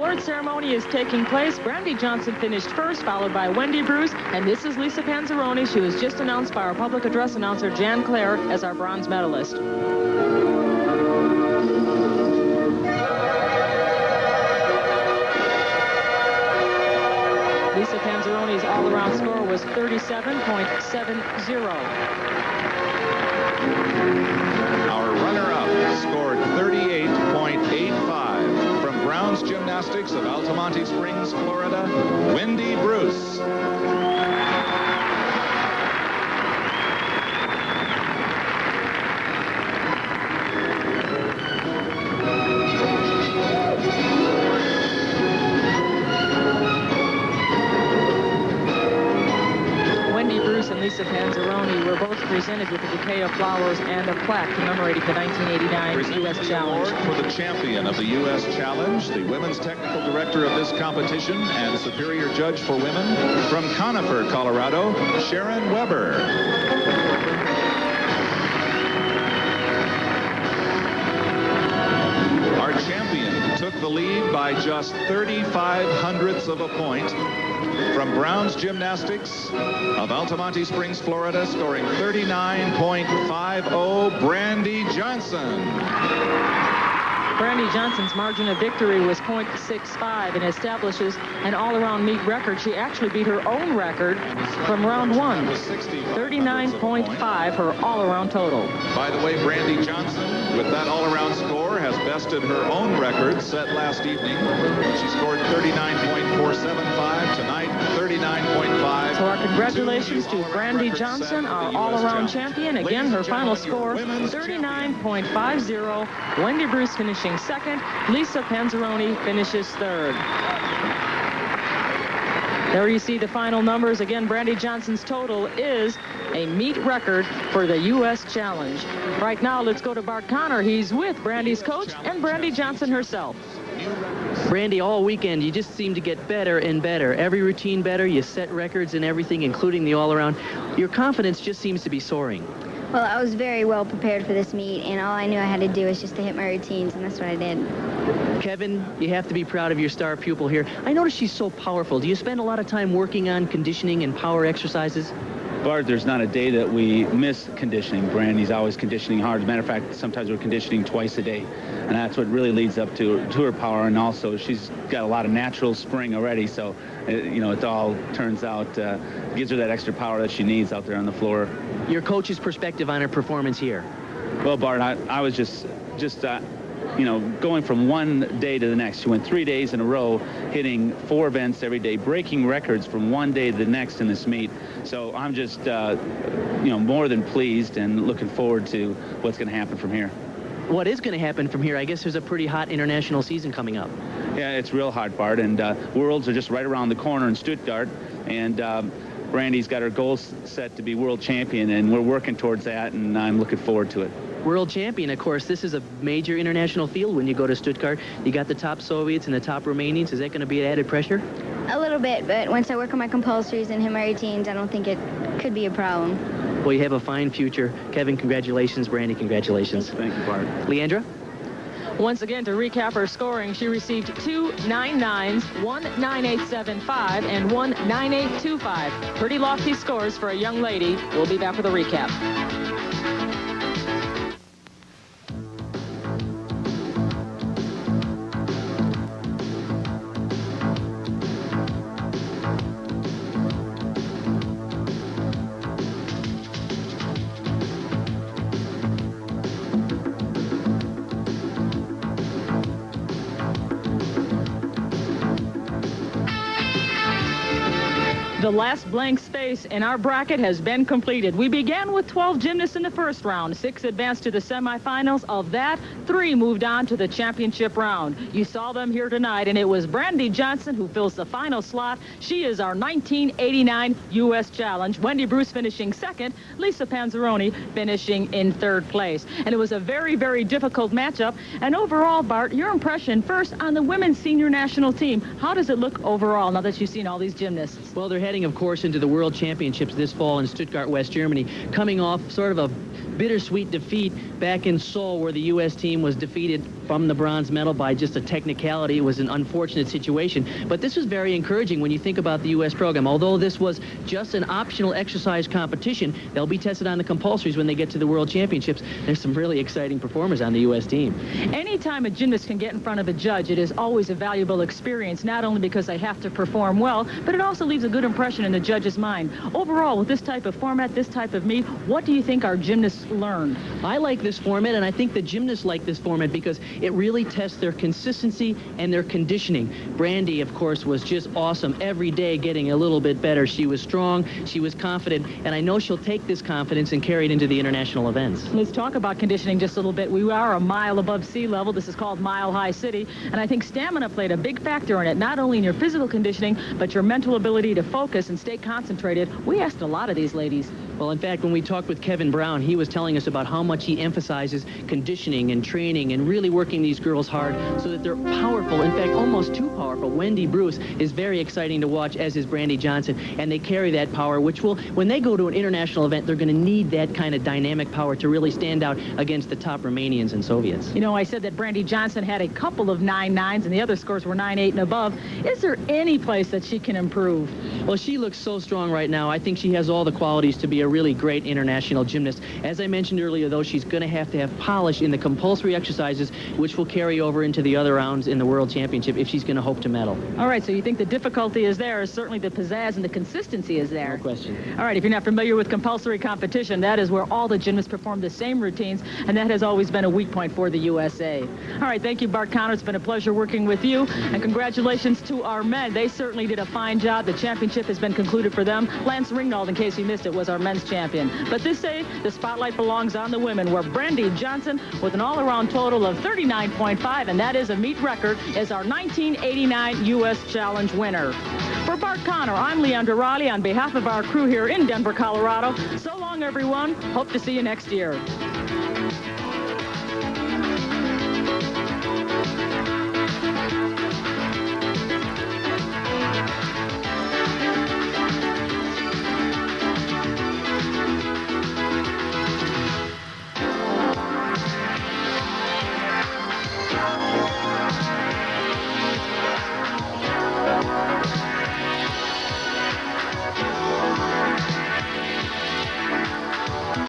award ceremony is taking place. Brandy Johnson finished first, followed by Wendy Bruce, and this is Lisa Panzaroni. She was just announced by our public address announcer, Jan Clare, as our bronze medalist. Lisa Panzaroni's all-around score was 37.70. Our runner-up scored 38.85 from Brown's Gymnastics of Altamonte Springs, Florida, Wendy Bruce. Lisa Panzaroni were both presented with a bouquet of flowers and a plaque commemorating the 1989 U.S. Challenge. For the champion of the U.S. Challenge, the women's technical director of this competition and superior judge for women from Conifer, Colorado, Sharon Weber. Our champion took the lead by just 35/100ths of a point from Brown's Gymnastics of Altamonte Springs, Florida, scoring 39.50, Brandy Johnson. Brandy Johnson's margin of victory was .65 and establishes an all-around meet record. She actually beat her own record from round one. 39.5, her all-around total. By the way, Brandy Johnson, with that all-around score, has bested her own record set last evening. She scored 39.475 tonight, 39.5. So our congratulations to Brandy Johnson, our all-around champion. Again, her final score, 39.50. Wendy Bruce finishing second. Lisa Panzaroni finishes third. There you see the final numbers. Again, Brandy Johnson's total is a meet record for the U.S. Challenge. Right now, let's go to Bart Connor. He's with Brandy's coach and Brandy Johnson herself. Brandy, all weekend, you just seem to get better and better. Every routine better. You set records and everything, including the all-around. Your confidence just seems to be soaring. Well, I was very well prepared for this meet, and all I knew I had to do was just to hit my routines, and that's what I did. Kevin, you have to be proud of your star pupil here. I notice she's so powerful. Do you spend a lot of time working on conditioning and power exercises? Bart, there's not a day that we miss conditioning. Brandy's always conditioning hard. As a matter of fact, sometimes we're conditioning twice a day. And that's what really leads up to her power. And also, she's got a lot of natural spring already. So, you know, it all turns out, gives her that extra power that she needs out there on the floor. Your coach's perspective on her performance here? Well, Bart, I was just you know, going from one day to the next. She went 3 days in a row, hitting 4 events every day, breaking records from one day to the next in this meet. So I'm just, you know, more than pleased and looking forward to what's going to happen from here. What is going to happen from here? I guess there's a pretty hot international season coming up. Yeah, it's real hot, Bart, and Worlds are just right around the corner in Stuttgart, and Brandy's got her goals set to be world champion, and we're working towards that, and I'm looking forward to it. World champion, of course, this is a major international field when you go to Stuttgart. You got the top Soviets and the top Romanians. Is that going to be added pressure? A little bit, but once I work on my compulsories and hit my routines, I don't think it could be a problem. Well, you have a fine future. Kevin, congratulations. Brandy, congratulations. Thank you, Bart. Leandra? Once again, to recap her scoring, she received 2 9.9s, 1 9.875, and 1 9.825. Pretty lofty scores for a young lady. We'll be back with a recap. The last blank space in our bracket has been completed. We began with 12 gymnasts in the first round. 6 advanced to the semifinals. Of that, 3 moved on to the championship round. You saw them here tonight, and it was Brandy Johnson who fills the final slot. She is our 1989 U.S. Challenge. Wendy Bruce finishing second. Lisa Panzaroni finishing in third place. And it was a very, very difficult matchup. And overall, Bart, your impression first on the women's senior national team. How does it look overall now that you've seen all these gymnasts? Well, they're heading, of course, into the World Championships this fall in Stuttgart, West Germany, coming off sort of a bittersweet defeat back in Seoul, where the U.S. team was defeated from the bronze medal by just a technicality. It was an unfortunate situation. But this was very encouraging when you think about the U.S. program. Although this was just an optional exercise competition, they'll be tested on the compulsories when they get to the World Championships. There's some really exciting performers on the U.S. team. Anytime a gymnast can get in front of a judge, it is always a valuable experience, not only because they have to perform well, but it also leaves a good impression in the judge's mind. Overall, with this type of format, this type of meet, what do you think our gymnasts learn? I like this format, and I think the gymnasts like this format because it really tests their consistency and their conditioning. Brandy, of course, was just awesome. Every day getting a little bit better. She was strong, she was confident, and I know she'll take this confidence and carry it into the international events. Let's talk about conditioning just a little bit. We are a mile above sea level. This is called Mile High City, and I think stamina played a big factor in it, not only in your physical conditioning, but your mental ability to focus and stay concentrated. We asked a lot of these ladies. Well, in fact, when we talked with Kevin Brown, he was telling us about how much he emphasizes conditioning and training and really working these girls hard so that they're powerful, in fact, almost too powerful. Wendy Bruce is very exciting to watch, as is Brandy Johnson, and they carry that power, which will, when they go to an international event, they're going to need that kind of dynamic power to really stand out against the top Romanians and Soviets. You know, I said that Brandy Johnson had a couple of 9.9s, and the other scores were 9.8 and above. Is there any place that she can improve? Well, she looks so strong right now. I think she has all the qualities to be a really great international gymnast. As I mentioned earlier, though, she's going to have polish in the compulsory exercises, which will carry over into the other rounds in the World Championship if she's going to hope to medal. All right, so you think the difficulty is there, certainly the pizzazz and the consistency is there. No question. All right, if you're not familiar with compulsory competition, that is where all the gymnasts perform the same routines, and that has always been a weak point for the USA. All right, thank you, Bart Connor. It's been a pleasure working with you, and congratulations to our men. They certainly did a fine job. The championship has been concluded for them. Lance Ringnauld, in case you missed it, was our men's champion. But this day, the spotlight belongs on the women, where Brandy Johnson, with an all-around total of 39.5, and that is a meet record, is our 1989 U.S. Challenge winner. For Bart Connor, I'm Leandra Riley on behalf of our crew here in Denver, Colorado. So long, everyone. Hope to see you next year.